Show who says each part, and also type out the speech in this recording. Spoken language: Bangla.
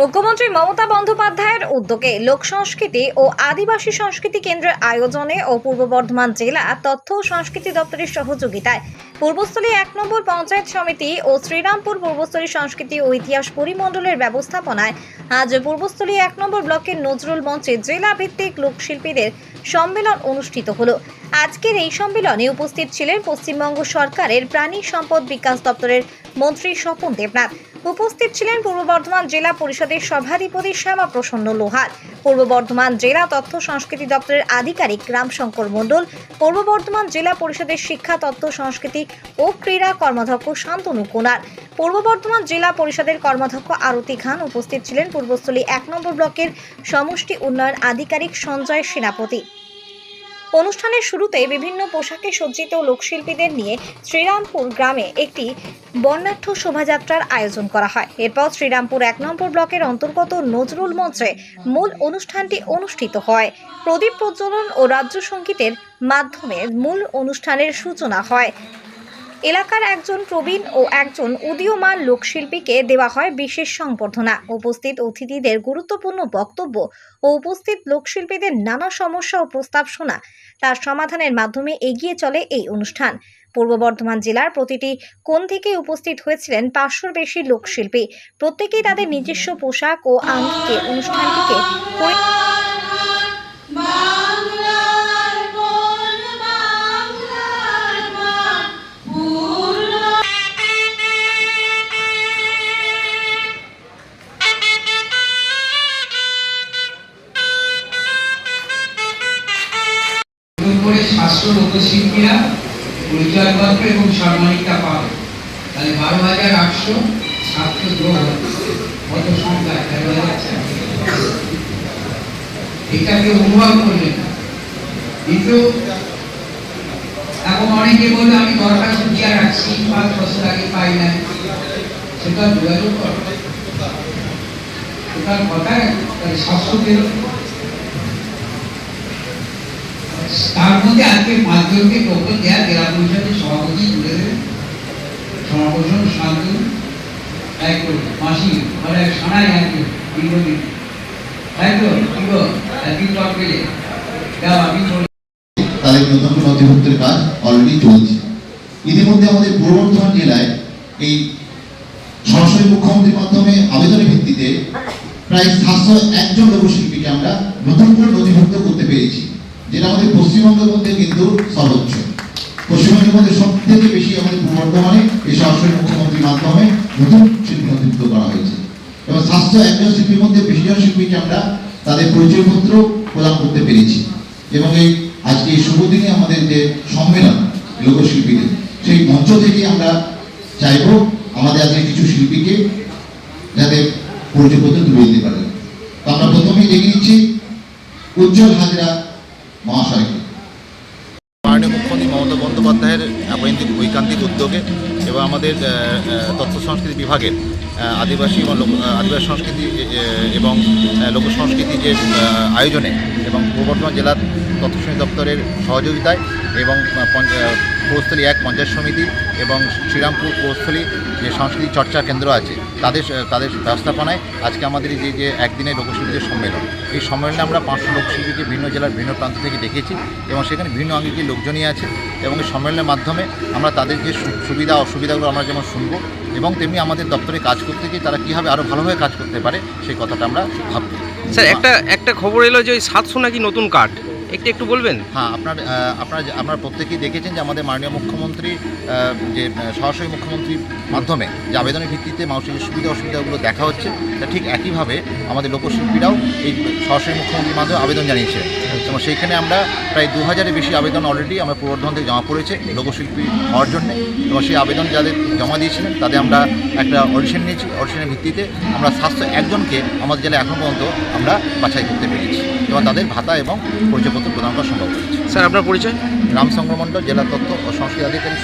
Speaker 1: মুখ্যমন্ত্রী মমতা বন্দ্যোপাধ্যায়ের উদ্যোগে লোক সংস্কৃতি ও আদিবাসী সংস্কৃতি কেন্দ্রের আয়োজনে ও পূর্ব বর্ধমান জেলা তথ্য ও সংস্কৃতি দপ্তরের সহযোগিতায় পূর্বস্থলী ১ নম্বর পঞ্চায়েত সমিতি ও শ্রীরামপুর পূর্বস্থলী সংস্কৃতি ও ইতিহাস পরিমণ্ডলের ব্যবস্থাপনায় আজ পূর্বস্থলী ১ নম্বর ব্লকের নজরুল মঞ্চে জেলা ভিত্তিক লোকশিল্পীদের সম্মেলন অনুষ্ঠিত হলো। আজকের এই সম্মেলনে উপস্থিত ছিলেন পশ্চিমবঙ্গ সরকারের প্রাণী সম্পদ বিকাশ দপ্তরের মন্ত্রী স্বপন দেবনাথ। উপস্থিত ছিলেন পূর্ব বর্ধমান জেলা পরিষদের সভাধিপতি শ্যামা প্রসন্ন লোহার, পূর্ব বর্ধমান জেলা তথ্য সংস্কৃতি দপ্তরের আধিকারিক রামশঙ্কর মণ্ডল, পূর্ব বর্ধমান জেলা পরিষদের শিক্ষা তথ্য সংস্কৃতি ও ক্রীড়া কর্মাধ্যক্ষ শান্তনু কুনার, পূর্ব বর্ধমান জেলা পরিষদের কর্মাধ্যক্ষ আরতি খান। উপস্থিত ছিলেন পূর্বস্থলী ১ নম্বর ব্লকের সমষ্টি উন্নয়ন আধিকারিক সঞ্জয় সেনাপতি। অনুষ্ঠানের শুরুতে বিভিন্ন পোশাকে সজ্জিত লোকশিল্পীদের নিয়ে শ্রীরামপুর গ্রামে একটি বর্ণাঢ্য শোভাযাত্রার আয়োজন করা হয়। এরপর শ্রীরামপুর ১ নম্বর ব্লকের অন্তর্গত নজরুল মঞ্চে মূল অনুষ্ঠানটি অনুষ্ঠিত হয়। প্রদীপ প্রজ্বলন ও রাজ্য সঙ্গীতের মাধ্যমে মূল অনুষ্ঠানের সূচনা হয়। এলাকার একজন প্রবীণ ও একজন উদীয়মান লোকশিল্পীকে দেওয়া হয় বিশেষ সংবর্ধনা। উপস্থিত অতিথিদের গুরুত্বপূর্ণ বক্তব্য ও উপস্থিত লোকশিল্পীদের নানা সমস্যা ও প্রস্তাব শোনা, তার সমাধানের মাধ্যমে এগিয়ে চলে এই অনুষ্ঠান। পূর্ব বর্ধমান জেলার প্রতিটি কোণ থেকে উপস্থিত হয়েছিলেন ৫০০-র বেশি লোকশিল্পী। প্রত্যেকেই তাদের নিজস্ব পোশাক ও আঙ্গিকে অনুষ্ঠানটিকে
Speaker 2: করে ৭০০ লোকশিল্পীরা পরিচয়পত্র এবং সম্মানিতা পাবে। তাহলে ১২,৮০০ ছাত্র কত সংখ্যা দেখা যাচ্ছে, এটাকে অনুভব করলেন না। কিন্তু এখন অনেকে বলবে আমি দরখাস্ত দিয়ে রাখছি, ৫ বছর আগে পাই নাই, সেটা যোগাযোগ করো, সেটার কথা ৭০০ পেল। তার মধ্যে আজকে মাধ্যমিকে টোকন দেওয়া জেলা পরিষদের সভাপতি তুলে দেবেন, সমাপোষণ শান্তনু তাই তো মাসি মানে সানাই আছে তাই তো একদিন টপ পেলে আমি
Speaker 3: তাদের নতুন নথিভুক্তের কাজ অলরেডি চলছে। ইতিমধ্যে আমাদের পূর্ব বর্ধমান জেলায় এই সরাসরি মুখ্যমন্ত্রীর মাধ্যমে আবেদনের ভিত্তিতে প্রায় ৭০১ জন লোকশিল্পীকে আমরা নতুন করে নথিভুক্ত করতে পেরেছি, যেটা আমাদের পশ্চিমবঙ্গের মধ্যে কিন্তু সর্বোচ্চ। পশ্চিমবঙ্গের মধ্যে সব থেকে বেশি আমাদের পূর্ব বর্ধমানে এই সরাসরি মুখ্যমন্ত্রীর মাধ্যমে নতুন শিল্পী নথিভুক্ত করা হয়েছে এবং ৭০১ জন শিল্পীর মধ্যে বেশি জন শিল্পীকে আমরা তাদের পরিচয়পত্র প্রদান করতে পেরেছি। এবং এই আজকে এই শুভ দিনে আমাদের যে সম্মেলন লোকশিল্পীদের, সেই মঞ্চ থেকে আমরা চাইব আমাদের আজকে কিছু শিল্পীকে যাতে পরিচয়পত্র তুলে দিতে পারে। তো আমরা প্রথমেই দেখে নিচ্ছি উজ্জ্বল হাজরা মহাশয়কে।
Speaker 4: মাননীয় মুখ্যমন্ত্রী মমতা বন্দ্যোপাধ্যায়ের ঐকান্তিক উদ্যোগে এবং আমাদের তথ্য সংস্কৃতি বিভাগের আদিবাসী সংস্কৃতি এবং লোক সংস্কৃতি যে আয়োজনে এবং পূর্ব বর্ধমান জেলার তথ্য সংস্কৃতি দপ্তরের সহযোগিতায় এবং পূর্বস্থলী ১ পঞ্চায়েত সমিতি এবং শ্রীরামপুর পূর্বস্থলী যে সংস্কৃতি চর্চা কেন্দ্র আছে তাদের ব্যবস্থাপনায় আজকে আমাদের যে একদিনের লোকশিল্পীদের সম্মেলন, এই সম্মেলনে আমরা ৫০০ লোকশিল্পীকে ভিন্ন জেলার ভিন্ন প্রান্ত থেকে ডেকেছি এবং সেখানে ভিন্ন আঙ্গিকের লোকজনই আছে এবং এই সম্মেলনের মাধ্যমে আমরা তাদের যে সুবিধা অসুবিধাগুলো আমরা যেমন শুনবো এবং তেমনি আমাদের দপ্তরে কাজ করতে গিয়ে তারা কীভাবে আরও ভালোভাবে কাজ করতে পারে সেই কথাটা আমরা ভাবব।
Speaker 5: স্যার একটা খবর এলো যে ওই ৭০০ নাকি নতুন কার্ড, একটু বলবেন?
Speaker 4: হ্যাঁ, আপনারা প্রত্যেকেই দেখেছেন যে আমাদের মাননীয় মুখ্যমন্ত্রী যে সরাসরি মুখ্যমন্ত্রীর মাধ্যমে যে আবেদনের ভিত্তিতে মানুষের সুবিধা অসুবিধাগুলো দেখা হচ্ছে, তা ঠিক একইভাবে আমাদের লোকশিল্পীরাও এই সরাসরি মুখ্যমন্ত্রীর মাধ্যমে আবেদন জানিয়েছিলেন এবং সেইখানে আমরা প্রায় ২০০০-এর বেশি আবেদন অলরেডি আমরা পূর্ব বর্ধমান থেকে জমা পড়েছে লোকশিল্পী হওয়ার জন্য এবং সেই আবেদন যাদের জমা দিয়েছিলেন তাদের আমরা একটা অডিশন নিয়েছি। অডিশনের ভিত্তিতে আমরা ৭০১ জনকে আমাদের জেলায় এখন পর্যন্ত আমরা বাছাই করতে পেরেছি এবং তাদের ভাতা এবং পরিচয়পত্র প্রদান করা সম্ভব হয়েছে।
Speaker 5: স্যার আপনার পরিচয়?
Speaker 4: রামশঙ্কর মণ্ডল, জেলা তথ্য ও সংস্কৃতি আধিকারিক।